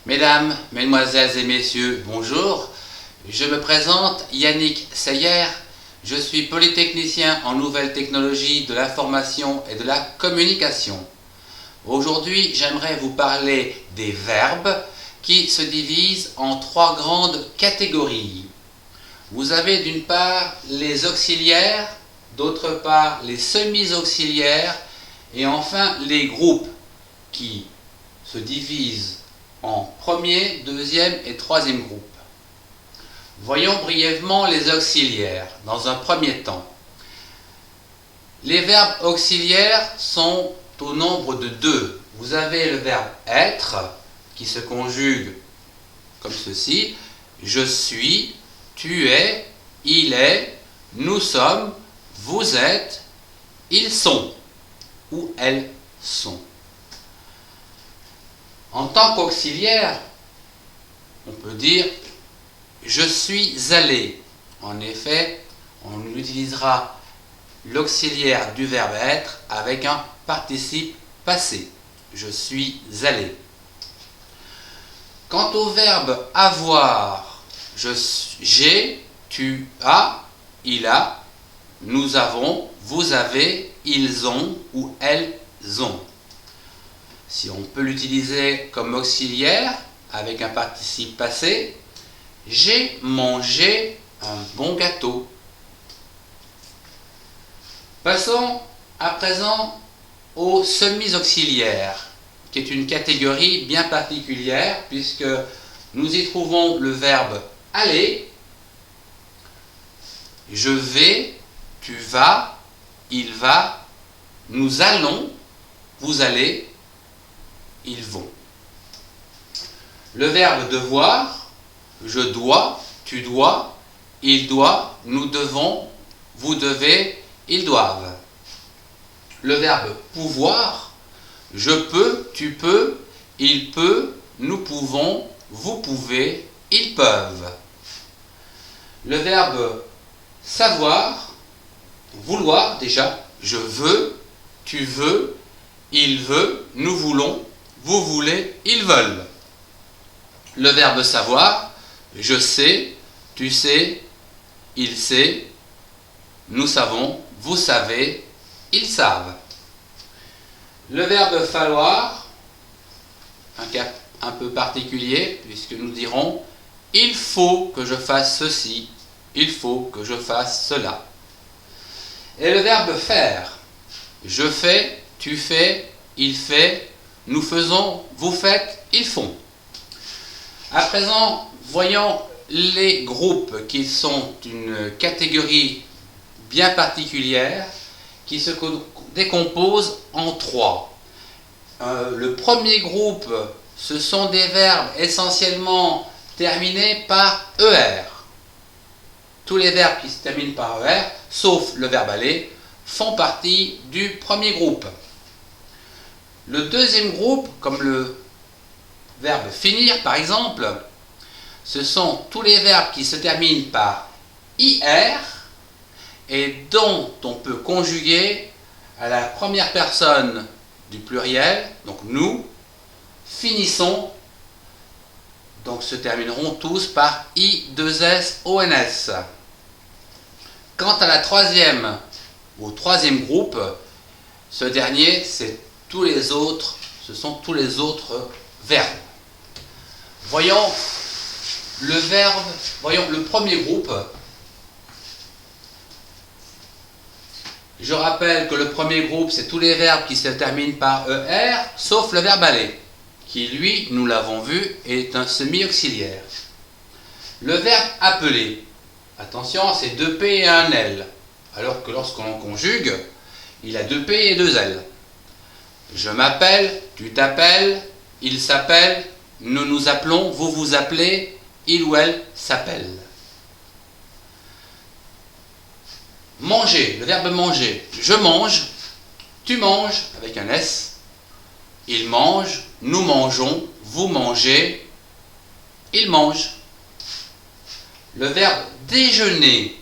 Mesdames, Mesdemoiselles et Messieurs, bonjour. Je me présente Yannick Seyer. Je suis polytechnicien en nouvelles technologies de l'information et de la communication. Aujourd'hui, j'aimerais vous parler des verbes qui se divisent en trois grandes catégories. Vous avez d'une part les auxiliaires, d'autre part les semi-auxiliaires et enfin les groupes qui se divisent en premier, deuxième et troisième groupe. Voyons brièvement les auxiliaires dans un premier temps. Les verbes auxiliaires sont au nombre de deux. Vous avez le verbe être qui se conjugue comme ceci. Je suis, tu es, il est, nous sommes, vous êtes, ils sont ou elles sont. En tant qu'auxiliaire, on peut dire « je suis allé ». En effet, on utilisera l'auxiliaire du verbe être avec un participe passé. Je suis allé. Quant au verbe avoir, j'ai, tu as, il a, nous avons, vous avez, ils ont ou elles ont. Si on peut l'utiliser comme auxiliaire avec un participe passé, j'ai mangé un bon gâteau. Passons à présent aux semi-auxiliaires, qui est une catégorie bien particulière puisque nous y trouvons le verbe aller, je vais, tu vas, il va, nous allons, vous allez, ils vont. Le verbe devoir, je dois, tu dois, il doit, nous devons, vous devez, ils doivent. Le verbe pouvoir, je peux, tu peux, il peut, nous pouvons, vous pouvez, ils peuvent. Le verbe savoir, vouloir déjà, je veux, tu veux, il veut, nous voulons, vous voulez, ils veulent. Le verbe savoir, je sais, tu sais, il sait, nous savons, vous savez, ils savent. Le verbe falloir, un cas un peu particulier, puisque nous dirons « il faut que je fasse ceci », « il faut que je fasse cela ». Et le verbe faire, je fais, tu fais, il fait, nous faisons, vous faites, ils font. À présent, voyons les groupes qui sont une catégorie bien particulière qui se décompose en trois. Le premier groupe, ce sont des verbes essentiellement terminés par ER. Tous les verbes qui se terminent par ER, sauf le verbe aller, font partie du premier groupe. Le deuxième groupe, comme le verbe finir par exemple, ce sont tous les verbes qui se terminent par IR et dont on peut conjuguer à la première personne du pluriel, donc nous, finissons, donc se termineront tous par I2SONS. Quant à la troisième, au troisième groupe, ce dernier, ce sont tous les autres verbes. Voyons le premier groupe. Je rappelle que le premier groupe, c'est tous les verbes qui se terminent par ER, sauf le verbe aller, qui lui, nous l'avons vu, est un semi-auxiliaire. Le verbe appeler, attention, c'est 2 P et un L, alors que lorsqu'on conjugue, il a 2 P et 2 L. Je m'appelle, tu t'appelles, il s'appelle, nous nous appelons, vous vous appelez, il ou elle s'appelle. Manger, le verbe manger. Je mange, tu manges, avec un S. Il mange, nous mangeons, vous mangez, il mange. Le verbe déjeuner.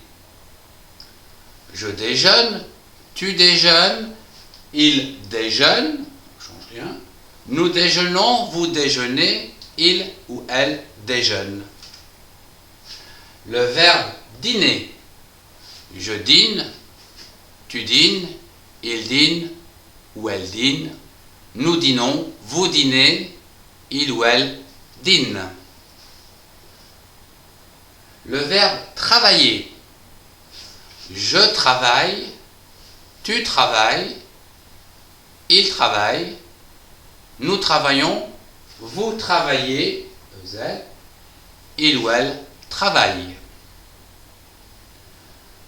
Je déjeune, tu déjeunes, il déjeune, on ne change rien. Nous déjeunons, vous déjeunez, il ou elle déjeune. Le verbe dîner. Je dîne, tu dînes, il dîne ou elle dîne, nous dînons, vous dînez, il ou elle dîne. Le verbe travailler. Je travaille, tu travailles, il travaille, nous travaillons, vous travaillez, il ou elle travaille.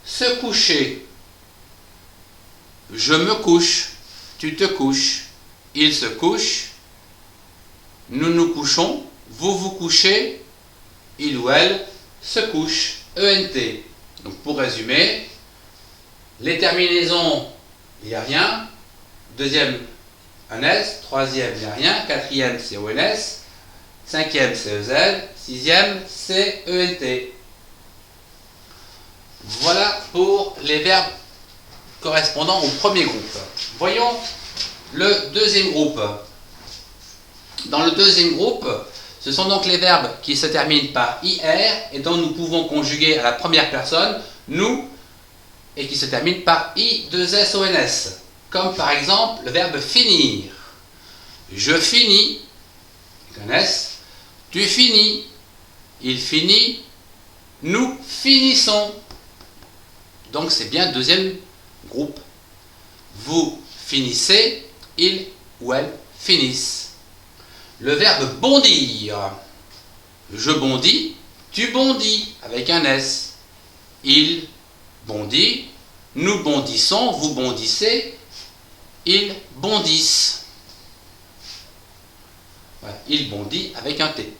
Se coucher. Je me couche, tu te couches, il se couche, nous nous couchons, vous vous couchez, il ou elle se couche. ENT. Donc pour résumer, les terminaisons, il n'y a rien. Deuxième, un S. Troisième, il n'y a rien. Quatrième, c'est ONS. Cinquième, c'est EZ. Sixième, c'est ENT. Voilà pour les verbes correspondant au premier groupe. Voyons le deuxième groupe. Dans le deuxième groupe, ce sont donc les verbes qui se terminent par IR et dont nous pouvons conjuguer à la première personne nous et qui se terminent par I2SONS. Comme par exemple le verbe finir. Je finis, avec un S, tu finis, il finit, nous finissons. Donc c'est bien le deuxième groupe. Vous finissez, il ou elle finissent. Le verbe bondir. Je bondis, tu bondis, avec un S. Il bondit, nous bondissons, vous bondissez, ils bondissent. Voilà, il bondit avec un T.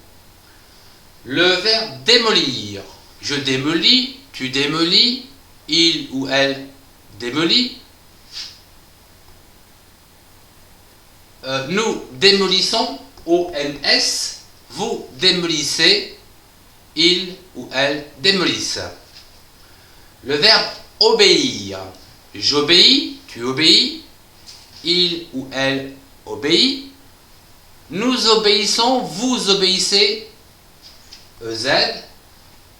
Le verbe démolir. Je démolis, tu démolis, il ou elle démolit. Nous démolissons, ONS, vous démolissez, il ou elle démolissent. Le verbe obéir. J'obéis, tu obéis, il ou elle obéit. Nous obéissons, vous obéissez, EZ,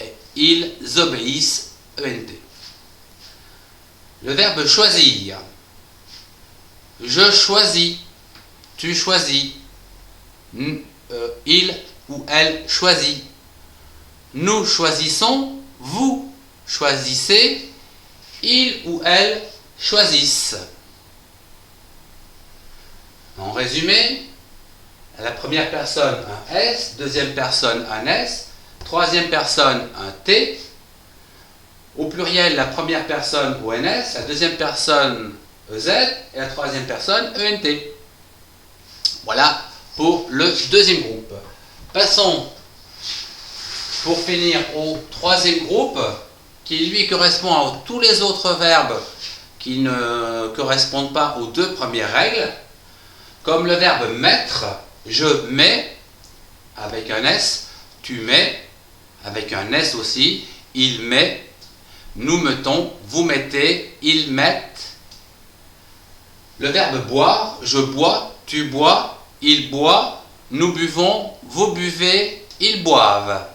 et ils obéissent, ENT. Le verbe choisir. Je choisis, tu choisis, il ou elle choisit. Nous choisissons, vous choisissez, il ou elle choisissent. En résumé, à la première personne un S, deuxième personne un S, troisième personne un T, au pluriel la première personne ONS, la deuxième personne EZ et la troisième personne ENT. Voilà pour le deuxième groupe. Passons pour finir au troisième groupe qui lui correspond à tous les autres verbes qui ne correspondent pas aux deux premières règles, comme le verbe mettre. Je mets avec un S, tu mets avec un S aussi, il met, nous mettons, vous mettez, ils mettent. Le verbe boire, je bois, tu bois, il boit, nous buvons, vous buvez, ils boivent.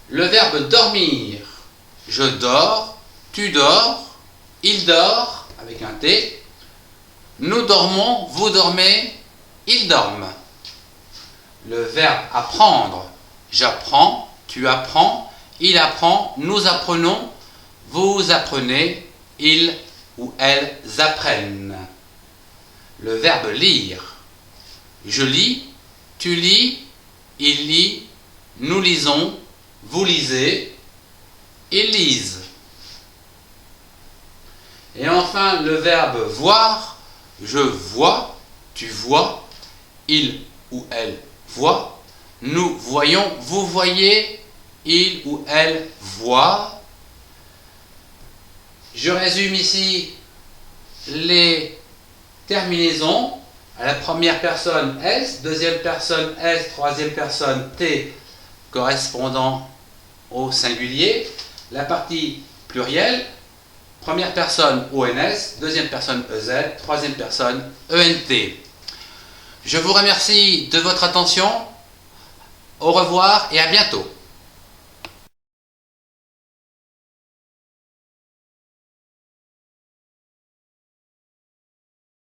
Le verbe dormir, je dors, tu dors, il dort, avec un T, nous dormons, vous dormez, ils dorment. Le verbe apprendre, j'apprends, tu apprends, il apprend, nous apprenons, vous apprenez, ils ou elles apprennent. Le verbe lire, je lis, tu lis, il lit, nous lisons, vous lisez, ils lisent. Et enfin le verbe voir, je vois, tu vois, il ou elle voit, nous voyons, vous voyez, il ou elle voit. Je résume ici les terminaisons. À la première personne S, deuxième personne S, troisième personne T correspondant au singulier. La partie plurielle, première personne ONS, deuxième personne EZ, troisième personne ENT. Je vous remercie de votre attention. Au revoir et à bientôt.